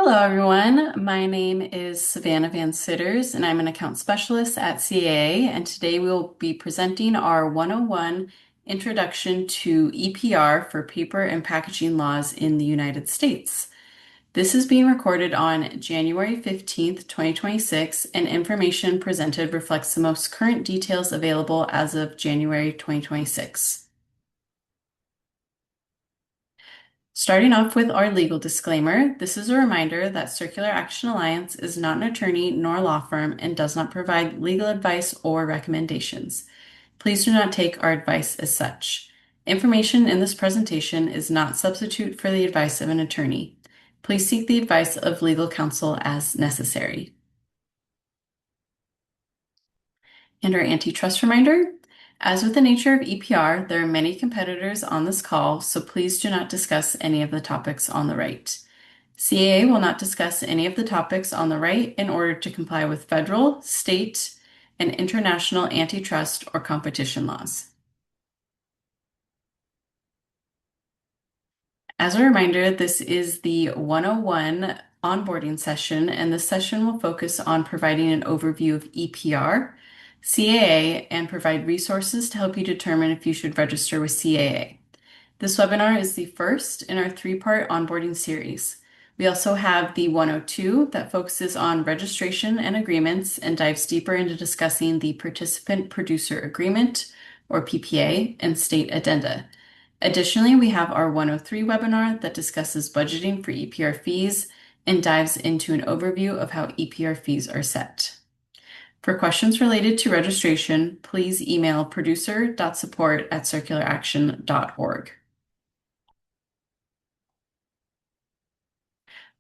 Hello, everyone. My name is Savannah Van Sitters, and I'm an account specialist at CAA. And today we'll be presenting our 101 Introduction to EPR for Paper and Packaging Laws in the United States. This is being recorded on January 15th, 2026, and information presented reflects the most current details available as of January 2026. Starting off with our legal disclaimer, this is a reminder that Circular Action Alliance is not an attorney nor a law firm and does not provide legal advice or recommendations. Please do not take our advice as such. Information in this presentation is not substitute for the advice of an attorney. Please seek the advice of legal counsel as necessary. And our antitrust reminder. As with the nature of EPR, there are many competitors on this call, so please do not discuss any of the topics on the right. CAA will not discuss any of the topics on the right in order to comply with federal, state, and international antitrust or competition laws. As a reminder, this is the 101 onboarding session, and this session will focus on providing an overview of EPR, CAA, and provide resources to help you determine if you should register with CAA. This webinar is the first in our three-part onboarding series. We also have the 102 that focuses on registration and agreements and dives deeper into discussing the Participant Producer Agreement, or PPA, and state addenda. Additionally, we have our 103 webinar that discusses budgeting for EPR fees and dives into an overview of how EPR fees are set. For questions related to registration, please email producer.support@circularaction.org.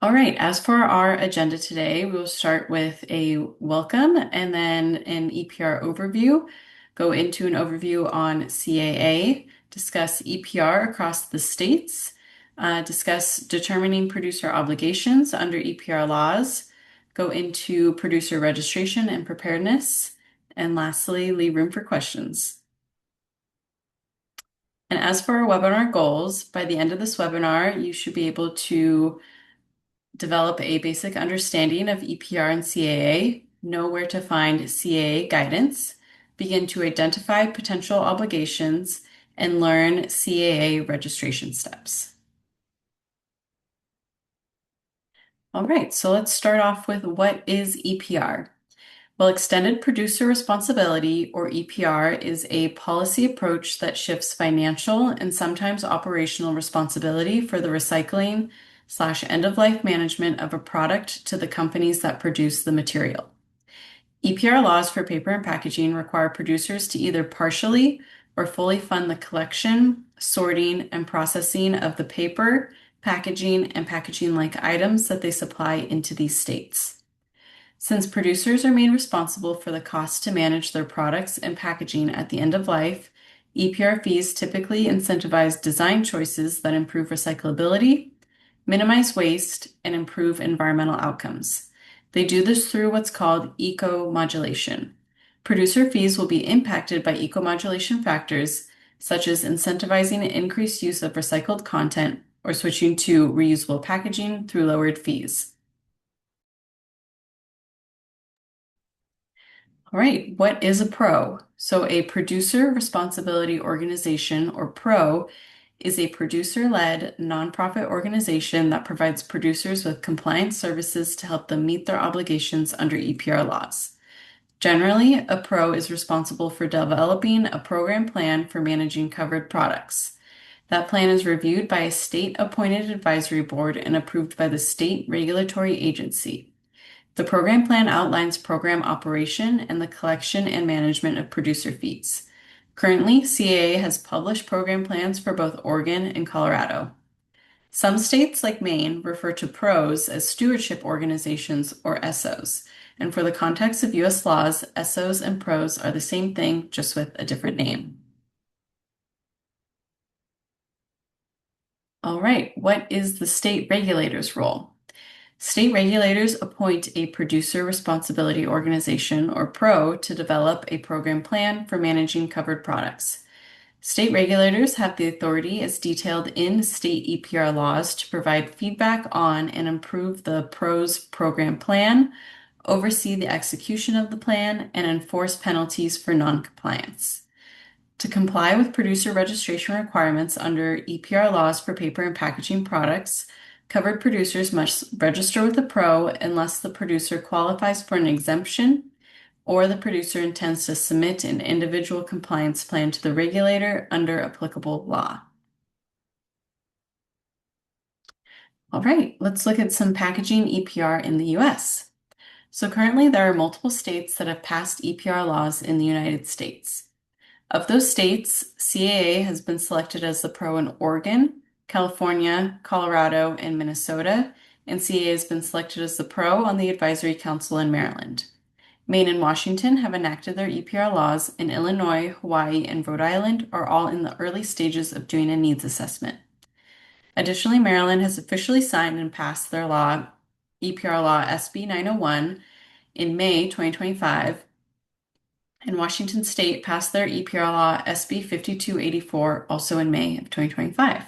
All right, as for our agenda today, we'll start with a welcome and then an EPR overview, go into an overview on CAA, discuss EPR across the states, discuss determining producer obligations under EPR laws, go into producer registration and preparedness, and lastly, leave room for questions. And as for our webinar goals, by the end of this webinar, you should be able to develop a basic understanding of EPR and CAA, know where to find CAA guidance, begin to identify potential obligations, and learn CAA registration steps. All right, so let's start off with what is EPR? Well, extended producer responsibility, or EPR, is a policy approach that shifts financial and sometimes operational responsibility for the recycling/end-of-life management of a product to the companies that produce the material. EPR laws for paper and packaging require producers to either partially or fully fund the collection, sorting, and processing of the paper, packaging, and packaging-like items that they supply into these states. Since producers are made responsible for the cost to manage their products and packaging at the end of life, EPR fees typically incentivize design choices that improve recyclability, minimize waste, and improve environmental outcomes. They do this through what's called eco-modulation. Producer fees will be impacted by eco-modulation factors, such as incentivizing increased use of recycled content or switching to reusable packaging through lowered fees. All right, what is a PRO? So a producer responsibility organization, or PRO, is a producer-led nonprofit organization that provides producers with compliance services to help them meet their obligations under EPR laws. Generally, a PRO is responsible for developing a program plan for managing covered products. That plan is reviewed by a state-appointed advisory board and approved by the state regulatory agency. The program plan outlines program operation and the collection and management of producer fees. Currently, CAA has published program plans for both Oregon and Colorado. Some states, like Maine, refer to PROs as stewardship organizations, or SOs. And for the context of U.S. laws, SOs and PROs are the same thing, just with a different name. All right, what is the state regulator's role? State regulators appoint a producer responsibility organization, or PRO, to develop a program plan for managing covered products. State regulators have the authority, as detailed in state EPR laws, to provide feedback on and improve the PRO's program plan, oversee the execution of the plan, and enforce penalties for noncompliance. To comply with producer registration requirements under EPR laws for paper and packaging products, covered producers must register with the PRO unless the producer qualifies for an exemption or the producer intends to submit an individual compliance plan to the regulator under applicable law. All right, let's look at some packaging EPR in the US. So currently there are multiple states that have passed EPR laws in the United States. Of those states, CAA has been selected as the pro in Oregon, California, Colorado, and Minnesota, and CAA has been selected as the pro on the Advisory Council in Maryland. Maine and Washington have enacted their EPR laws, and Illinois, Hawaii, and Rhode Island are all in the early stages of doing a needs assessment. Additionally, Maryland has officially signed and passed their law, EPR Law SB 901, in May 2025, and Washington State passed their EPR Law SB 5284 also in May of 2025.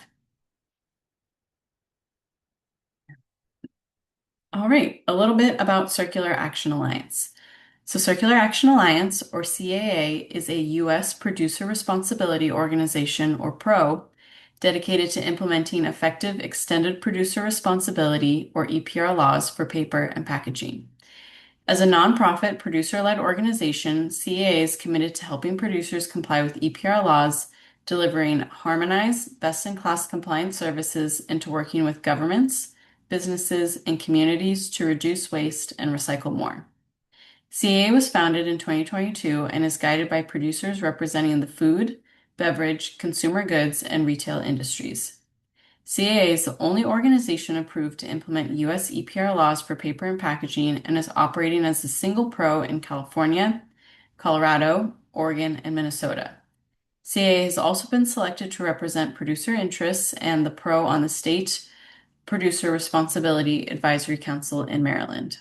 All right, a little bit about Circular Action Alliance. So Circular Action Alliance, or CAA, is a U.S. producer responsibility organization, or PRO, dedicated to implementing effective extended producer responsibility, or EPR laws for paper and packaging. As a nonprofit producer-led organization, CAA is committed to helping producers comply with EPR laws, delivering harmonized, best-in-class compliance services, and to working with governments, businesses, and communities to reduce waste and recycle more. CAA was founded in 2022 and is guided by producers representing the food, beverage, consumer goods, and retail industries. CAA is the only organization approved to implement U.S. EPR laws for paper and packaging and is operating as a single pro in California, Colorado, Oregon, and Minnesota. CAA has also been selected to represent producer interests and the pro on the State Producer Responsibility Advisory Council in Maryland.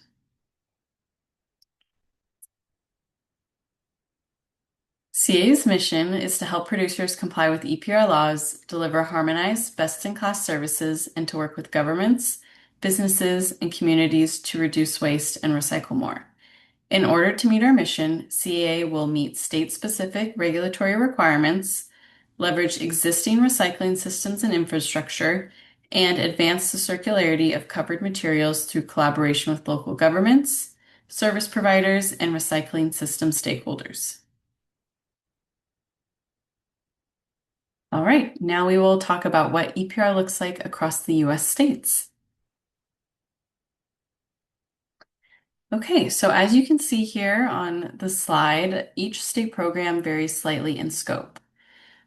CAA's mission is to help producers comply with EPR laws, deliver harmonized, best-in-class services, and to work with governments, businesses, and communities to reduce waste and recycle more. In order to meet our mission, CAA will meet state-specific regulatory requirements, leverage existing recycling systems and infrastructure, and advance the circularity of covered materials through collaboration with local governments, service providers, and recycling system stakeholders. All right, now we will talk about what EPR looks like across the US states. Okay, so as you can see here on the slide, each state program varies slightly in scope.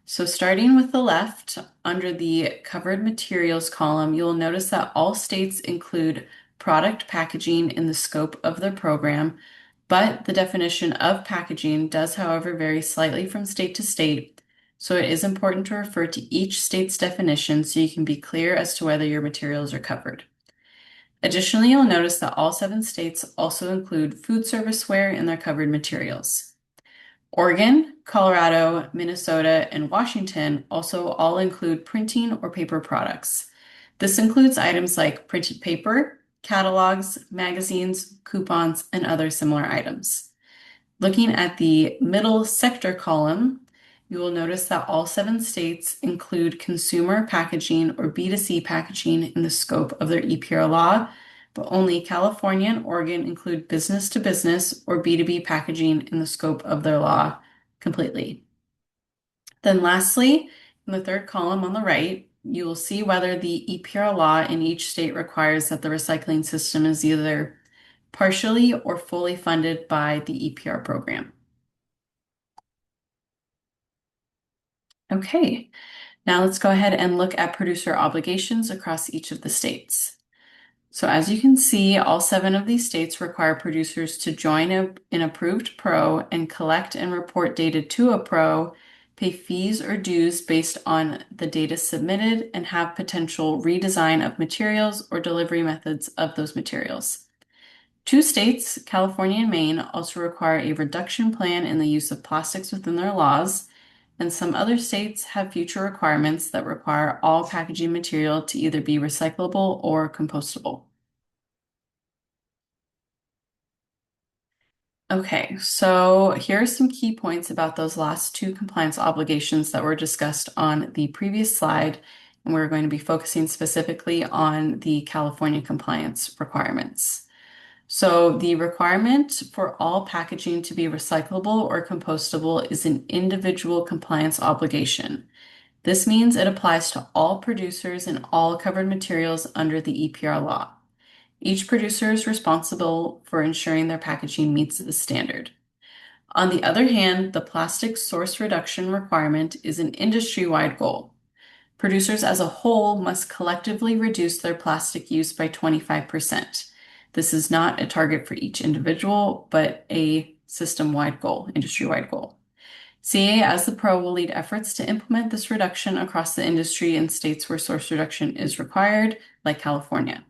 So starting with the left, under the covered materials column, you will notice that all states include product packaging in the scope of their program, but the definition of packaging does, however, vary slightly from state to state. So it is important to refer to each state's definition so you can be clear as to whether your materials are covered. Additionally, you'll notice that all 7 states also include food service ware in their covered materials. Oregon, Colorado, Minnesota, and Washington also all include printing or paper products. This includes items like printed paper, catalogs, magazines, coupons, and other similar items. Looking at the middle sector column, you will notice that all 7 states include consumer packaging or B2C packaging in the scope of their EPR law, but only California and Oregon include business to business or B2B packaging in the scope of their law completely. Then lastly, in the third column on the right, you will see whether the EPR law in each state requires that the recycling system is either partially or fully funded by the EPR program. Okay, now let's go ahead and look at producer obligations across each of the states. So as you can see, all 7 of these states require producers to join an approved pro and collect and report data to a pro, pay fees or dues based on the data submitted, and have potential redesign of materials or delivery methods of those materials. 2 states, California and Maine, also require a reduction plan in the use of plastics within their laws. and some other states have future requirements that require all packaging material to either be recyclable or compostable. Okay, so here are some key points about those last two compliance obligations that were discussed on the previous slide, and we're going to be focusing specifically on the California compliance requirements. So the requirement for all packaging to be recyclable or compostable is an individual compliance obligation. This means it applies to all producers and all covered materials under the EPR law. Each producer is responsible for ensuring their packaging meets the standard. On the other hand, the plastic source reduction requirement is an industry-wide goal. Producers as a whole must collectively reduce their plastic use by 25%. This is not a target for each individual, but a system-wide goal, industry-wide goal. CA as the pro will lead efforts to implement this reduction across the industry in states where source reduction is required, like California.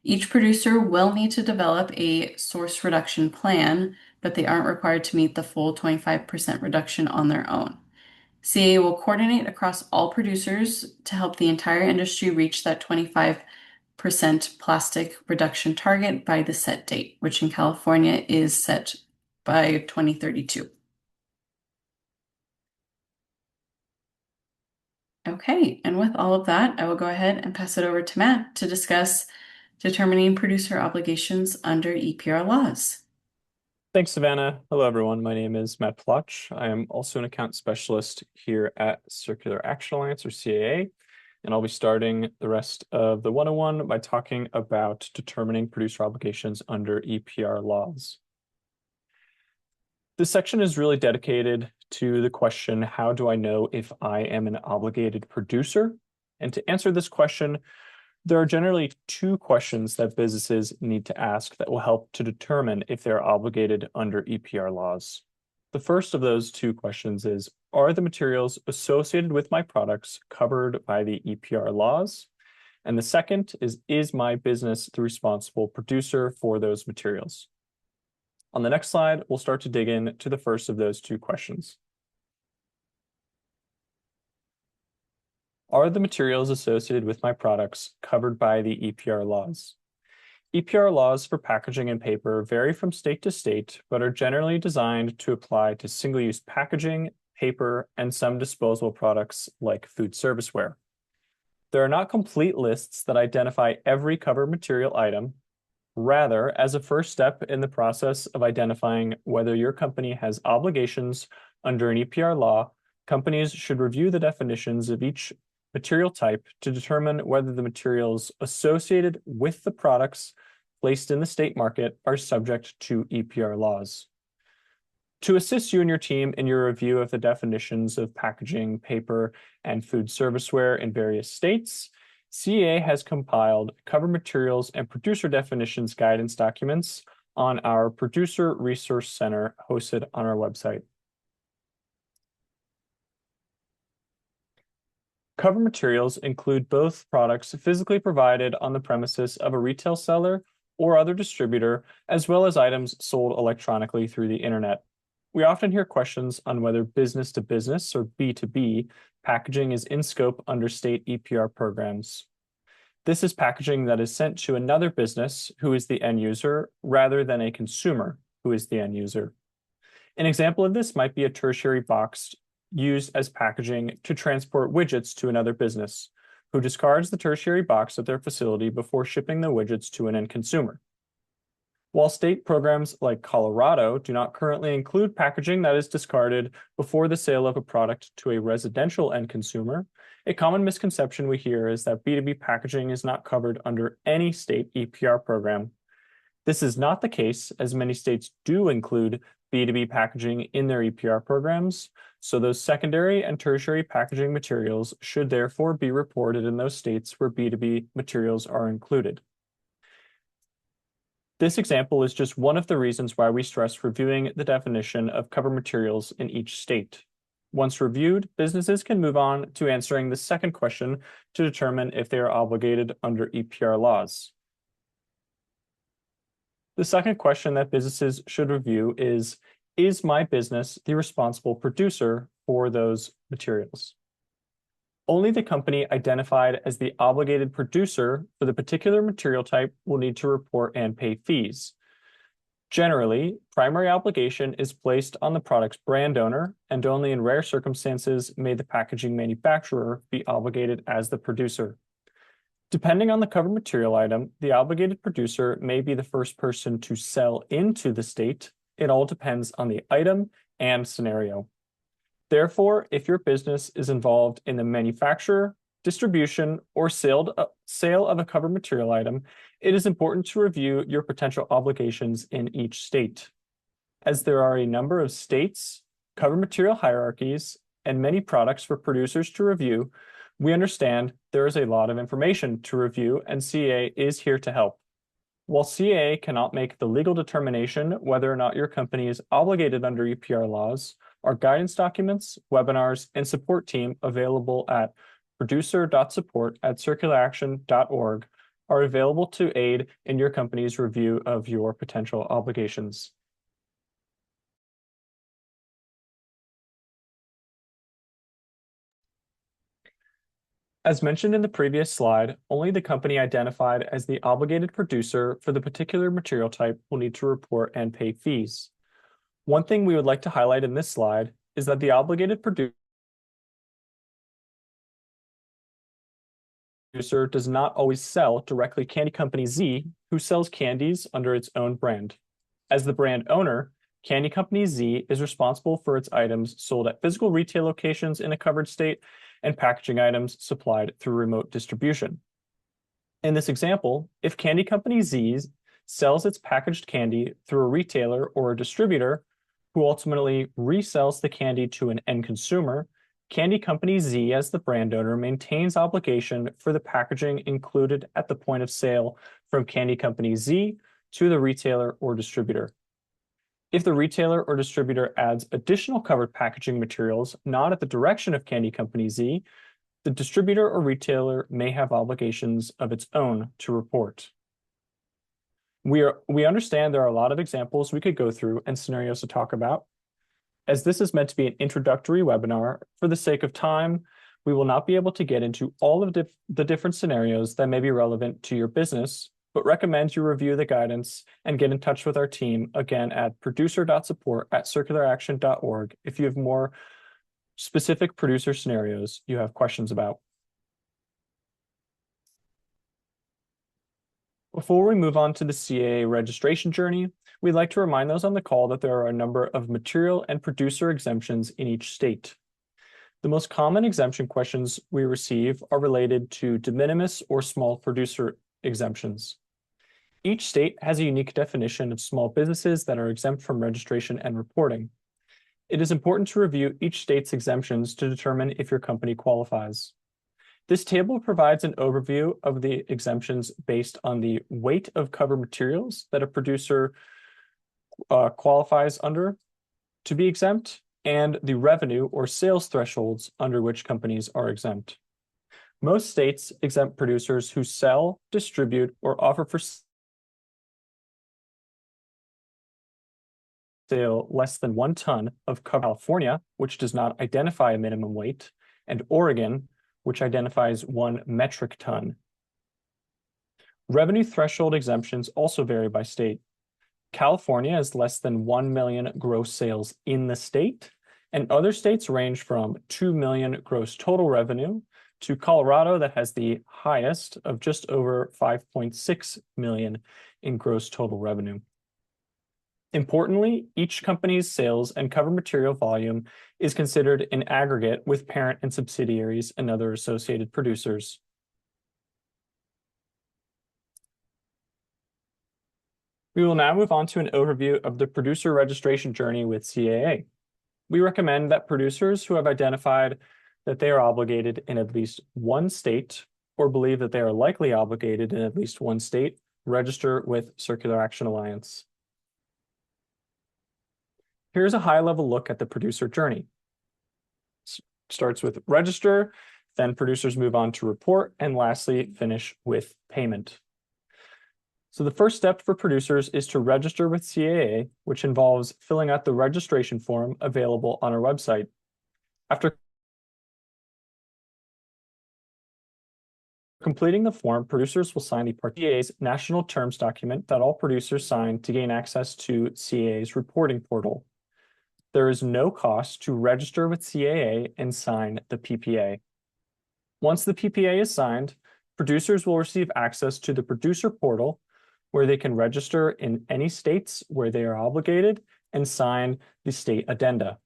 Each producer will need to develop a source reduction plan, but they aren't required to meet the full 25% reduction on their own. CA will coordinate across all producers to help the entire industry reach that 25% plastic reduction target by the set date, which in California is set by 2032. Okay, and with all of that, I will go ahead and pass it over to Matt to discuss determining producer obligations under EPR laws. Thanks, Savannah. Hello, everyone. My name is Matt Plotch. I am also an account specialist here at Circular Action Alliance, or CAA, and I'll be starting the rest of the 101 by talking about determining producer obligations under EPR laws. This section is really dedicated to the question, how do I know if I am an obligated producer? And to answer this question, there are generally two questions that businesses need to ask that will help to determine if they're obligated under EPR laws. The first of those two questions is, are the materials associated with my products covered by the EPR laws? And the second is my business the responsible producer for those materials? On the next slide, we'll start to dig into the first of those two questions. Are the materials associated with my products covered by the EPR laws? EPR laws for packaging and paper vary from state to state, but are generally designed to apply to single-use packaging, paper, and some disposable products like food serviceware. There are not complete lists that identify every covered material item. Rather, as a first step in the process of identifying whether your company has obligations under an EPR law, companies should review the definitions of each material type to determine whether the materials associated with the products placed in the state market are subject to EPR laws. To assist you and your team in your review of the definitions of packaging, paper, and food serviceware in various states, CEA has compiled cover materials and producer definitions guidance documents on our Producer Resource Center hosted on our website. Cover materials include both products physically provided on the premises of a retail seller or other distributor, as well as items sold electronically through the internet. We often hear questions on whether business-to-business or B2B packaging is in scope under state EPR programs. This is packaging that is sent to another business who is the end user rather than a consumer who is the end user. An example of this might be a tertiary box used as packaging to transport widgets to another business, who discards the tertiary box at their facility before shipping the widgets to an end consumer. While state programs like Colorado do not currently include packaging that is discarded before the sale of a product to a residential end consumer, a common misconception we hear is that B2B packaging is not covered under any state EPR program. This is not the case, as many states do include B2B packaging in their EPR programs, so those secondary and tertiary packaging materials should therefore be reported in those states where B2B materials are included. This example is just one of the reasons why we stress reviewing the definition of cover materials in each state. Once reviewed, businesses can move on to answering the second question to determine if they are obligated under EPR laws. The second question that businesses should review is my business the responsible producer for those materials. Only the company identified as the obligated producer for the particular material type will need to report and pay fees. Generally, primary obligation is placed on the product's brand owner, and only in rare circumstances may the packaging manufacturer be obligated as the producer. Depending on the covered material item, the obligated producer may be the first person to sell into the state. It all depends on the item and scenario. Therefore, if your business is involved in the manufacture, distribution, or sale of a covered material item, it is important to review your potential obligations in each state. As there are a number of states, covered material hierarchies, and many products for producers to review, we understand there is a lot of information to review, and CA is here to help. While CA cannot make the legal determination whether or not your company is obligated under EPR laws, our guidance documents, webinars, and support team available at producer.support@circularaction.org are available to aid in your company's review of your potential obligations. As mentioned in the previous slide, only the company identified as the obligated producer for the particular material type will need to report and pay fees. One thing we would like to highlight in this slide is that the obligated producer does not always sell directly Candy Company Z, who sells candies under its own brand. As the brand owner, Candy Company Z is responsible for its items sold at physical retail locations in a covered state and packaging items supplied through remote distribution. In this example, if Candy Company Z sells its packaged candy through a retailer or a distributor who ultimately resells the candy to an end consumer, Candy Company Z, as the brand owner, maintains obligation for the packaging included at the point of sale from Candy Company Z to the retailer or distributor. If the retailer or distributor adds additional covered packaging materials not at the direction of Candy Company Z, the distributor or retailer may have obligations of its own to report. We understand there are a lot of examples we could go through and scenarios to talk about. As this is meant to be an introductory webinar, for the sake of time, we will not be able to get into all of the different scenarios that may be relevant to your business, but recommend you review the guidance and get in touch with our team again at producer.support@circularaction.org if you have more specific producer scenarios you have questions about. Before we move on to the CAA registration journey, we'd like to remind those on the call that there are a number of material and producer exemptions in each state. The most common exemption questions we receive are related to de minimis or small producer exemptions. Each state has a unique definition of small businesses that are exempt from registration and reporting. It is important to review each state's exemptions to determine if your company qualifies. This table provides an overview of the exemptions based on the weight of covered materials that a producer qualifies under to be exempt and the revenue or sales thresholds under which companies are exempt. Most states exempt producers who sell, distribute, or offer for sale less than 1 ton of covered. California, which does not identify a minimum weight, and Oregon, which identifies 1 metric ton. Revenue threshold exemptions also vary by state. California has less than 1 million gross sales in the state, and other states range from 2 million gross total revenue to Colorado that has the highest of just over 5.6 million in gross total revenue. Importantly, each company's sales and covered material volume is considered in aggregate with parent and subsidiaries and other associated producers. We will now move on to an overview of the producer registration journey with CAA. We recommend that producers who have identified that they are obligated in at least 1 state or believe that they are likely obligated in at least 1 state register with Circular Action Alliance. Here's a high-level look at the producer journey. Starts with register, then producers move on to report, and lastly, finish with payment. So the first step for producers is to register with CAA, which involves filling out the registration form available on our website. After completing the form, producers will sign the CAA's national terms document that all producers sign to gain access to CAA's reporting portal. There is no cost to register with CAA and sign the PPA. Once the PPA is signed, producers will receive access to the producer portal where they can register in any states where they are obligated and sign the state addenda.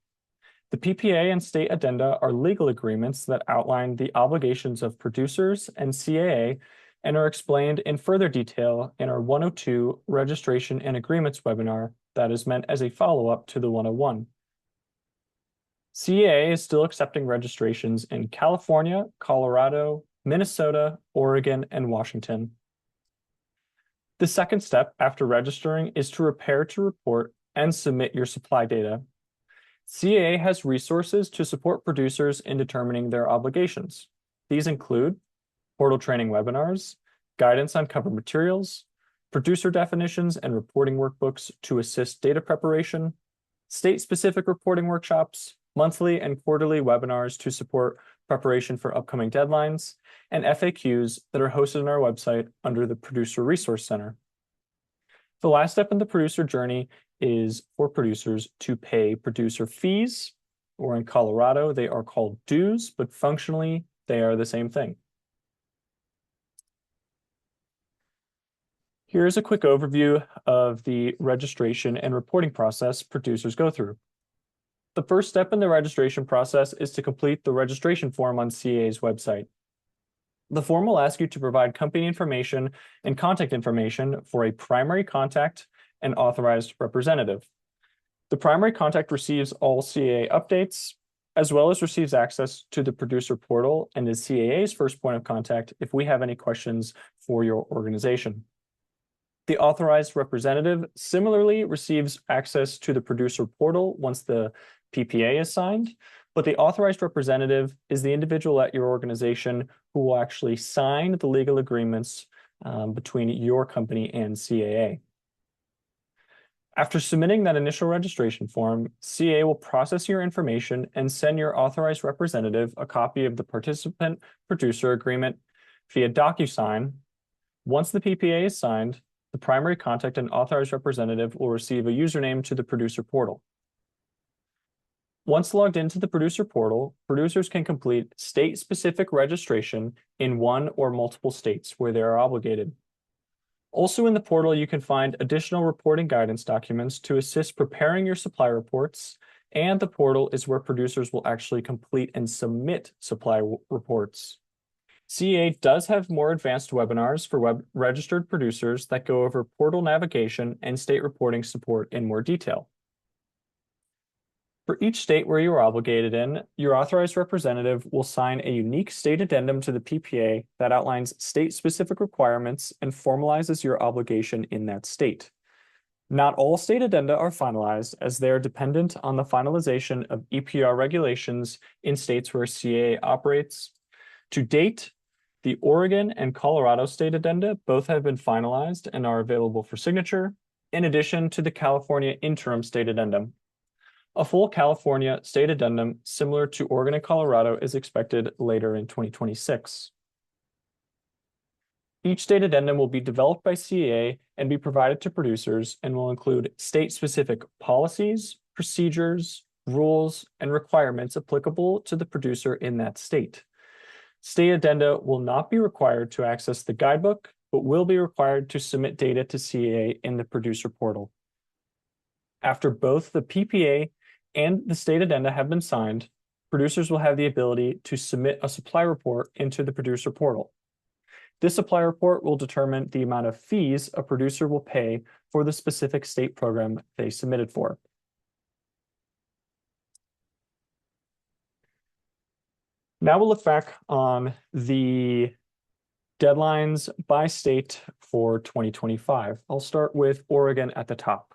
The PPA and state addenda are legal agreements that outline the obligations of producers and CAA and are explained in further detail in our 102 Registration and Agreements webinar that is meant as a follow-up to the 101. CAA is still accepting registrations in California, Colorado, Minnesota, Oregon, and Washington. The second step after registering is to prepare to report and submit your supply data. CAA has resources to support producers in determining their obligations. These include portal training webinars, guidance on cover materials, producer definitions and reporting workbooks to assist data preparation, state-specific reporting workshops, monthly and quarterly webinars to support preparation for upcoming deadlines, and FAQs that are hosted on our website under the Producer Resource Center. The last step in the producer journey is for producers to pay producer fees, or in Colorado, they are called dues, but functionally, they are the same thing. Here's a quick overview of the registration and reporting process producers go through. The first step in the registration process is to complete the registration form on CAA's website. The form will ask you to provide company information and contact information for a primary contact and authorized representative. The primary contact receives all CAA updates, as well as receives access to the producer portal and is CAA's first point of contact if we have any questions for your organization. The authorized representative similarly receives access to the producer portal once the PPA is signed, but the authorized representative is the individual at your organization who will actually sign the legal agreements between your company and CAA. After submitting that initial registration form, CAA will process your information and send your authorized representative a copy of the participant producer agreement via DocuSign. Once the PPA is signed, the primary contact and authorized representative will receive a username to the producer portal. Once logged into the producer portal, producers can complete state-specific registration in one or multiple states where they are obligated. Also in the portal, you can find additional reporting guidance documents to assist preparing your supply reports, and the portal is where producers will actually complete and submit supply reports. CAA does have more advanced webinars for registered producers that go over portal navigation and state reporting support in more detail. For each state where you are obligated in, your authorized representative will sign a unique state addendum to the PPA that outlines state-specific requirements and formalizes your obligation in that state. Not all state addenda are finalized, as they are dependent on the finalization of EPR regulations in states where CAA operates. To date, the Oregon and Colorado state addenda both have been finalized and are available for signature, in addition to the California interim state addendum. A full California state addendum similar to Oregon and Colorado is expected later in 2026. Each state addendum will be developed by CAA and be provided to producers and will include state-specific policies, procedures, rules, and requirements applicable to the producer in that state. State addenda will not be required to access the guidebook, but will be required to submit data to CAA in the producer portal. After both the PPA and the state addenda have been signed, producers will have the ability to submit a supply report into the producer portal. This supply report will determine the amount of fees a producer will pay for the specific state program they submitted for. Now we'll look back on the deadlines by state for 2025. I'll start with Oregon at the top.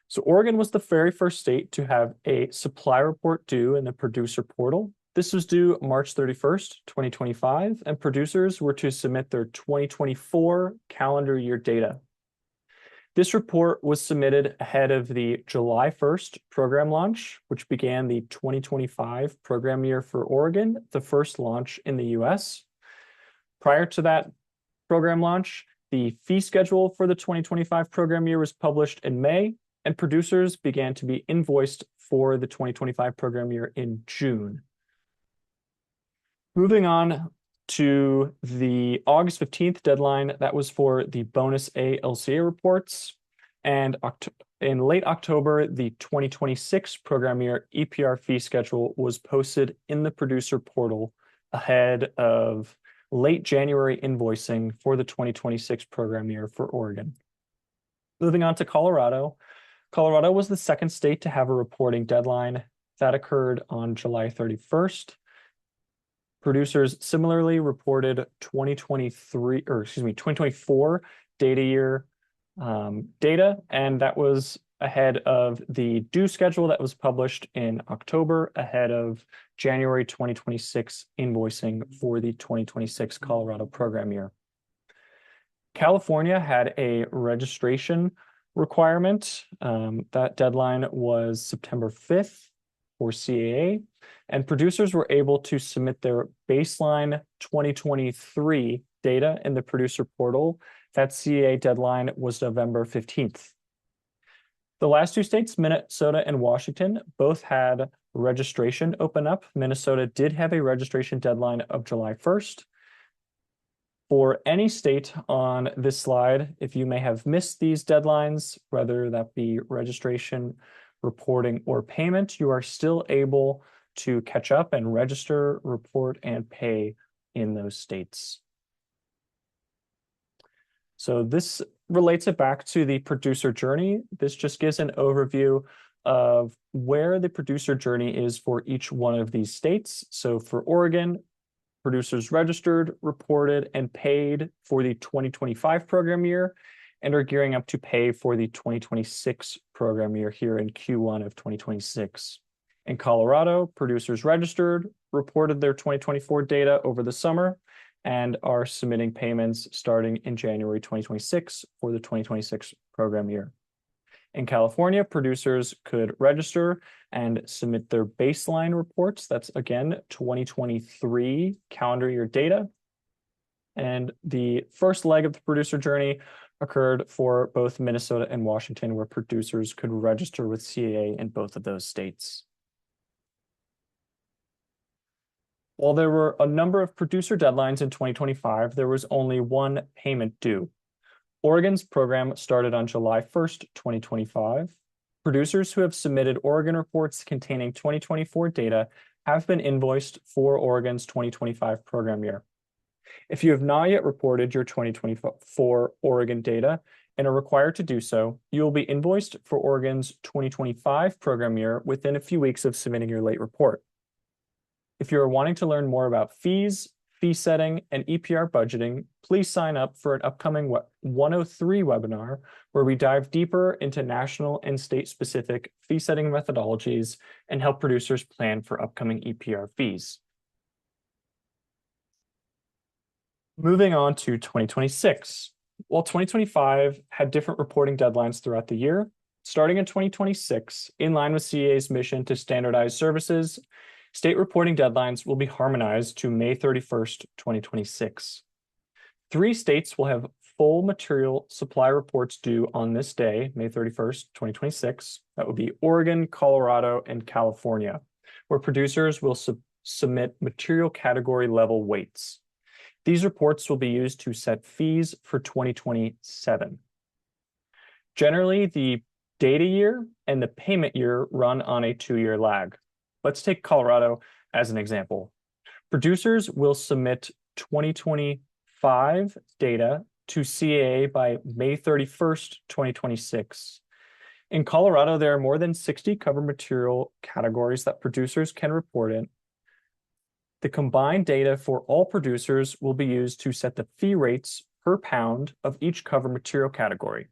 So Oregon was the very first state to have a supply report due in the producer portal. This was due March 31st, 2025, and producers were to submit their 2024 calendar year data. This report was submitted ahead of the July 1st program launch, which began the 2025 program year for Oregon, the first launch in the US. Prior to that program launch, the fee schedule for the 2025 program year was published in May, and producers began to be invoiced for the 2025 program year in June. Moving on to the August 15th deadline, that was for the bonus A LCA reports. And in late October, the 2026 program year EPR fee schedule was posted in the producer portal ahead of late January invoicing for the 2026 program year for Oregon. Moving on to Colorado. Colorado was the second state to have a reporting deadline. That occurred on July 31st. Producers similarly reported 2024 data year data, and that was ahead of the due schedule that was published in October, ahead of January 2026 invoicing for the 2026 Colorado program year. California had a registration requirement. That deadline was September 5th for CAA, and producers were able to submit their baseline 2023 data in the producer portal. That CAA deadline was November 15th. The last two states, Minnesota and Washington, both had registration open up. Minnesota did have a registration deadline of July 1st. For any state on this slide, if you may have missed these deadlines, whether that be registration, reporting, or payment, you are still able to catch up and register, report, and pay in those states. So this relates it back to the producer journey. This just gives an overview of where the producer journey is for each one of these states. So for Oregon, producers registered, reported, and paid for the 2025 program year and are gearing up to pay for the 2026 program year here in Q1 of 2026. In Colorado, producers registered, reported their 2024 data over the summer, and are submitting payments starting in January 2026 for the 2026 program year. In California, producers could register and submit their baseline reports. That's again 2023 calendar year data. And the first leg of the producer journey occurred for both Minnesota and Washington, where producers could register with CAA in both of those states. While there were a number of producer deadlines in 2025, there was only one payment due. Oregon's program started on July 1st, 2025. Producers who have submitted Oregon reports containing 2024 data have been invoiced for Oregon's 2025 program year. If you have not yet reported your 2024 Oregon data and are required to do so, you will be invoiced for Oregon's 2025 program year within a few weeks of submitting your late report. If you are wanting to learn more about fees, fee setting, and EPR budgeting, please sign up for an upcoming 103 webinar where we dive deeper into national and state-specific fee setting methodologies and help producers plan for upcoming EPR fees. Moving on to 2026. While 2025 had different reporting deadlines throughout the year, starting in 2026, in line with CAA's mission to standardize services, state reporting deadlines will be harmonized to May 31st, 2026. 3 states will have full material supply reports due on this day, May 31st, 2026. That would be Oregon, Colorado, and California, where producers will submit material category level weights. These reports will be used to set fees for 2027. Generally, the data year and the payment year run on a 2-year lag. Let's take Colorado as an example. Producers will submit 2025 data to CAA by May 31st, 2026. In Colorado, there are more than 60 cover material categories that producers can report in. The combined data for all producers will be used to set the fee rates per pound of each cover material category.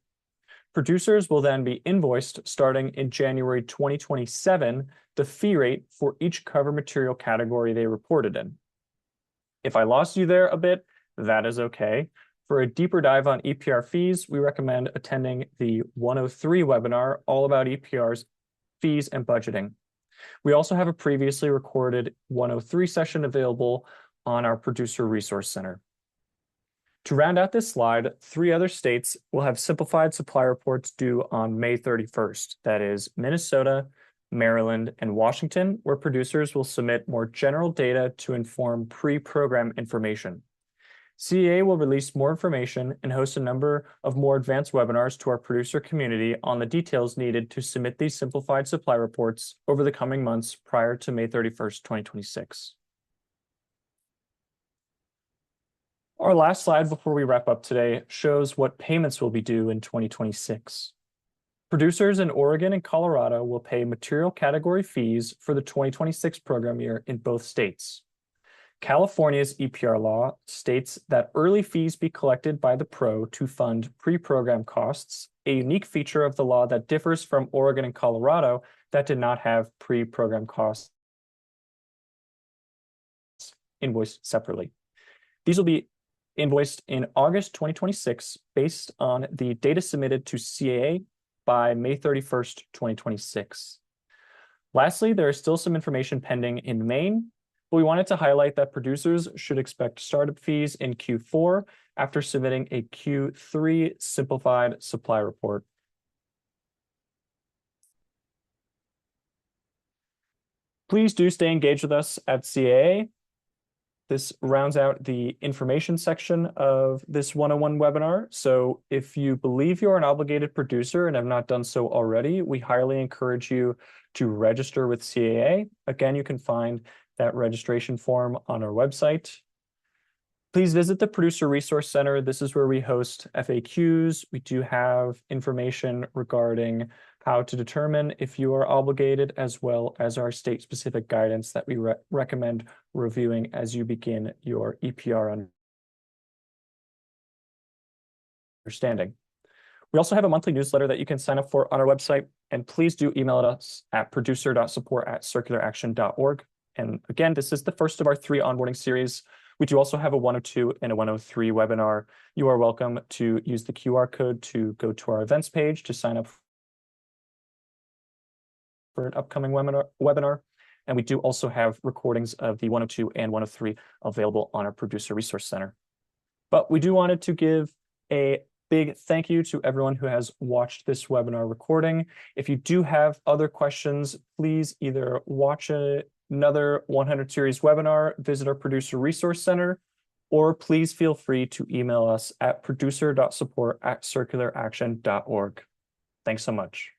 Producers will then be invoiced starting in January 2027, the fee rate for each cover material category they reported in. If I lost you there a bit, that is okay. For a deeper dive on EPR fees, we recommend attending the 103 webinar all about EPR's fees and budgeting. We also have a previously recorded 103 session available on our Producer Resource Center. To round out this slide, 3 other states will have simplified supply reports due on May 31st. That is Minnesota, Maryland, and Washington, where producers will submit more general data to inform pre-program information. CEA will release more information and host a number of more advanced webinars to our producer community on the details needed to submit these simplified supply reports over the coming months prior to May 31st, 2026. Our last slide before we wrap up today shows what payments will be due in 2026. Producers in Oregon and Colorado will pay material category fees for the 2026 program year in both states. California's EPR law states that early fees be collected by the PRO to fund pre-program costs, a unique feature of the law that differs from Oregon and Colorado that did not have pre-program costs invoiced separately. These will be invoiced in August 2026 based on the data submitted to CAA by May 31st, 2026. Lastly, there is still some information pending in Maine, but we wanted to highlight that producers should expect startup fees in Q4 after submitting a Q3 simplified supply report. Please do stay engaged with us at CAA. This rounds out the information section of this 101 webinar. So if you believe you're an obligated producer and have not done so already, we highly encourage you to register with CAA. Again, you can find that registration form on our website. Please visit the Producer Resource Center. This is where we host FAQs. We do have information regarding how to determine if you are obligated, as well as our state-specific guidance that we recommend reviewing as you begin your EPR understanding. We also have a monthly newsletter that you can sign up for on our website, and please do email us at producer.support@circularaction.org. And again, this is the first of our 3 onboarding series. We do also have a 102 and a 103 webinar. You are welcome to use the QR code to go to our events page to sign up for an upcoming webinar. And we do also have recordings of the 102 and 103 available on our Producer Resource Center. But we do wanted to give a big thank you to everyone who has watched this webinar recording. If you do have other questions, please either watch another 100 series webinar, visit our Producer Resource Center, or please feel free to email us at producer.support@circularaction.org. Thanks so much.